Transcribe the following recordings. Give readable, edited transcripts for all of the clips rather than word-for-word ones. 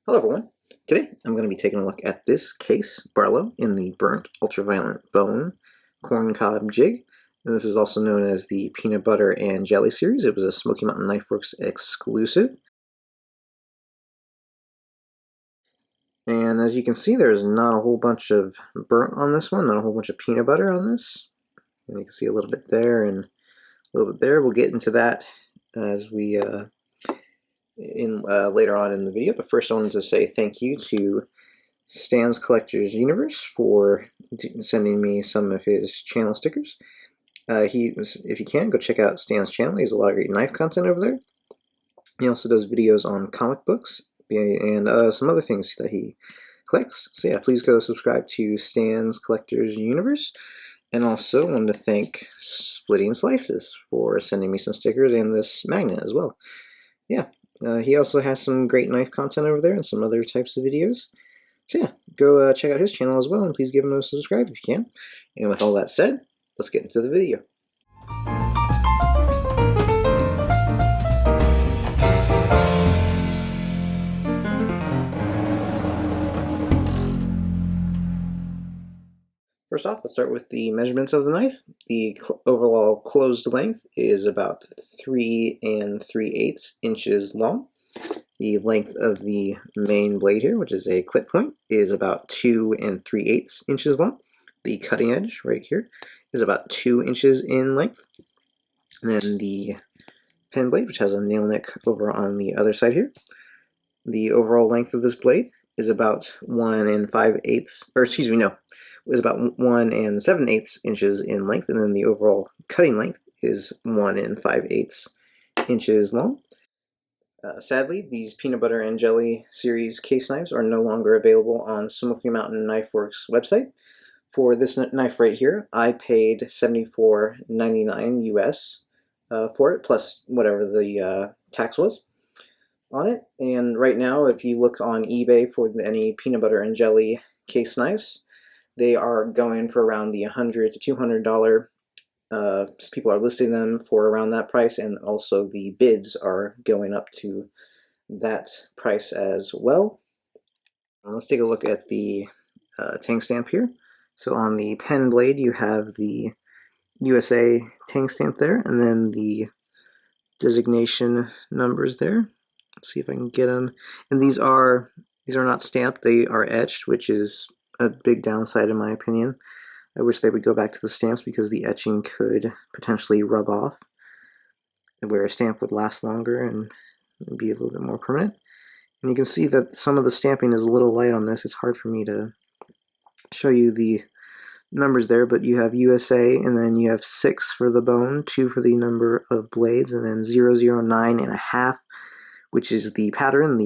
Hello everyone. Today I'm going to be taking a look at this case, Barlow, in the Burnt Ultraviolet Bone Corncob Jig. And this is also known as the Peanut Butter and Jelly series. It was a Smoky Mountain Knife Works exclusive. And as you can see, there's not a whole bunch of burnt on this one, not a whole bunch of peanut butter on this. And you can see a little bit there and a little bit there. We'll get into that as we later on in the video. But first I wanted to say thank you to Stan's Collector's Universe for sending me some of his channel stickers. If you can, go check out Stan's channel. He has a lot of great knife content over there. He also does videos on comic books and some other things that he collects. So yeah, please go subscribe to Stan's Collector's Universe. And also wanted to thank Splitting Slices for sending me some stickers and this magnet as well. Yeah, he also has some great knife content over there and some other types of videos. So yeah, go check out his channel as well, and please give him a subscribe if you can. And with all that said, let's get into the video. First off, let's start with the measurements of the knife. The overall closed length is about 3 3/8 inches long. The length of the main blade here, which is a clip point, is about 2 3/8 inches long. The cutting edge right here is about 2 inches in length. And then the pen blade, which has a nail nick over on the other side here. The overall length of this blade is about 1 5/8, or excuse me, no, is about 1 7/8 inches in length, and then the overall cutting length is 1 5/8 inches long. Sadly, these Peanut Butter and Jelly series case knives are no longer available on Smoky Mountain Knife Works website. For this knife right here, I paid $74.99 US for it, plus whatever the tax was on it. And right now, if you look on eBay for any Peanut Butter and Jelly case knives, they are going for around the $100 to $200. People are listing them for around that price, and also the bids are going up to that price as well. Let's take a look at the tang stamp here. So on the pen blade, you have the USA tang stamp there, and then the designation numbers there. Let's see if I can get them. And these are not stamped; they are etched, which is a big downside in my opinion. I wish they would go back to the stamps because the etching could potentially rub off, where a stamp would last longer and be a little bit more permanent. And you can see that some of the stamping is a little light on this. It's hard for me to show you the numbers there, but you have USA, and then you have 6 for the bone, 2 for the number of blades, and then 009.5, which is the pattern,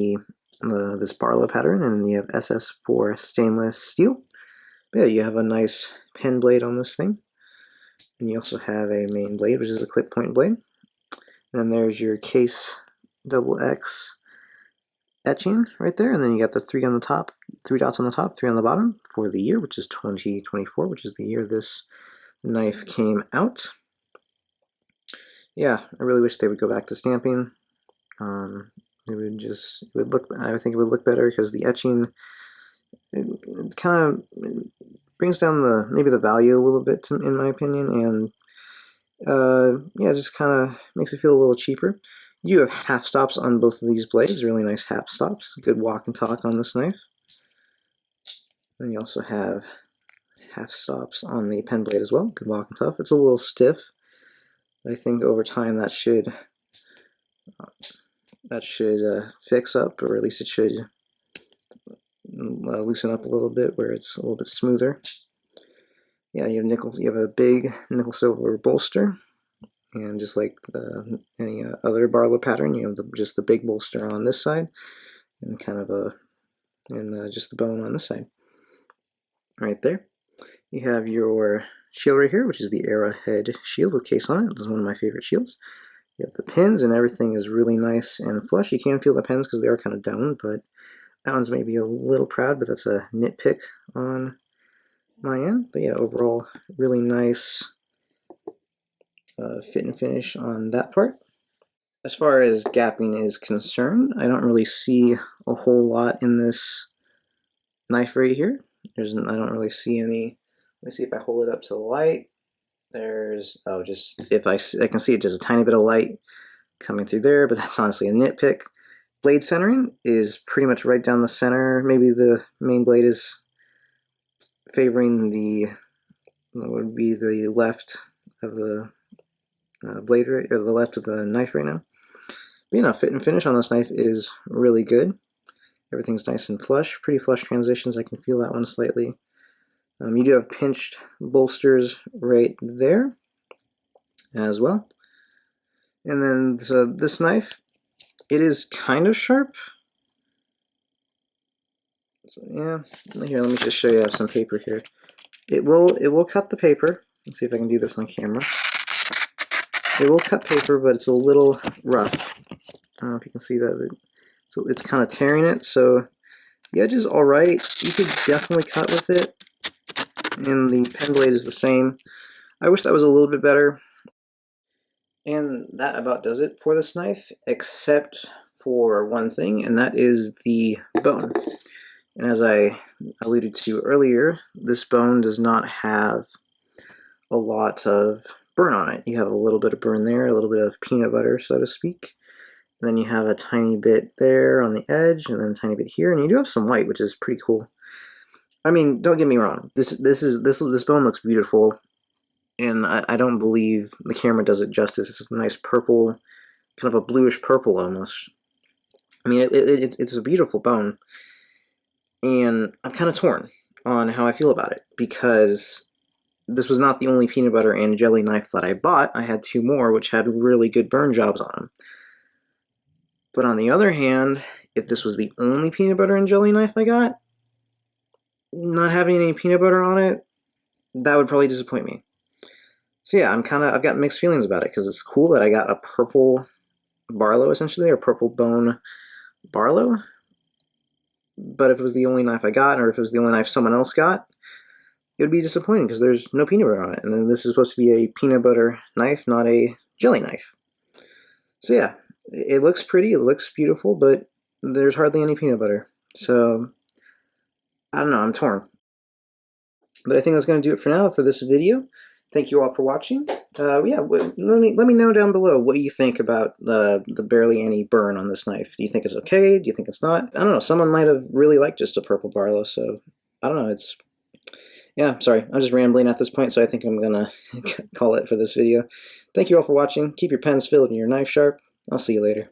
this Barlow pattern, and you have SS for stainless steel. But yeah, you have a nice pen blade on this thing, and you also have a main blade, which is a clip point blade. Then there's your case XX etching right there, and then you got the 3 on the top, 3 dots on the top, 3 on the bottom for the year, which is 2024, which is the year this knife came out. Yeah, I really wish they would go back to stamping. I think it would look better because the etching, it kind of brings down maybe the value a little bit in my opinion, and yeah, just kind of makes it feel a little cheaper. You have half stops on both of these blades, really nice half stops, good walk and talk on this knife. Then you also have half stops on the pen blade as well, good walk and tough. It's a little stiff, but I think over time that should fix up, or at least it should loosen up a little bit where it's a little bit smoother. Yeah, you have a big nickel silver bolster, and just like any other Barlow pattern, you have just the big bolster on this side, and kind of just the bone on this side. Right there, you have your shield right here, which is the Arrowhead shield with case on it. This is one of my favorite shields. You have the pins, and everything is really nice and flush. You can feel the pins because they are kind of down, but that one's maybe a little proud, but that's a nitpick on my end. But yeah, overall, really nice fit and finish on that part. As far as gapping is concerned, I don't really see a whole lot in this knife right here. I don't really see any. Let me see if I hold it up to the light. There's, oh, just, if I can see it, just a tiny bit of light coming through there, but that's honestly a nitpick. Blade centering is pretty much right down the center. Maybe the main blade is favoring the, what would be the left of the blade, right, or the left of the knife right now. But you know, fit and finish on this knife is really good. Everything's nice and flush, pretty flush transitions. I can feel that one slightly. You do have pinched bolsters right there as well. And then so this knife, it is kind of sharp. So, yeah, here, let me just show you. I have some paper here. It will cut the paper. Let's see if I can do this on camera. It will cut paper, but it's a little rough. I don't know if you can see that, but it's kind of tearing it. So the edge is all right. You could definitely cut with it, and the pen blade is the same. I wish that was a little bit better. And that about does it for this knife, except for one thing, and that is the bone. And as I alluded to earlier, this bone does not have a lot of burn on it. You have a little bit of burn there, a little bit of peanut butter, so to speak. And then you have a tiny bit there on the edge, and then a tiny bit here, and you do have some white, which is pretty cool. I mean, don't get me wrong. This bone looks beautiful, and I don't believe the camera does it justice. It's a nice purple, kind of a bluish purple almost. I mean, it's a beautiful bone, and I'm kind of torn on how I feel about it, because this was not the only peanut butter and jelly knife that I bought. I had two more, which had really good burn jobs on them. But on the other hand, if this was the only peanut butter and jelly knife I got, not having any peanut butter on it, that would probably disappoint me. So yeah, I've got mixed feelings about it, because it's cool that I got a purple Barlow, essentially, or purple bone Barlow. But if it was the only knife I got, or if it was the only knife someone else got, it would be disappointing, because there's no peanut butter on it. And then this is supposed to be a peanut butter knife, not a jelly knife. So yeah, it looks pretty, it looks beautiful, but there's hardly any peanut butter. So, I don't know, I'm torn. But I think that's going to do it for now for this video. Thank you all for watching. Yeah, let me know down below what you think about the barely any burn on this knife. Do you think it's okay? Do you think it's not? I don't know. Someone might have really liked just a purple Barlow, so I don't know. Yeah, sorry. I'm just rambling at this point, so I think I'm going to call it for this video. Thank you all for watching. Keep your pens filled and your knife sharp. I'll see you later.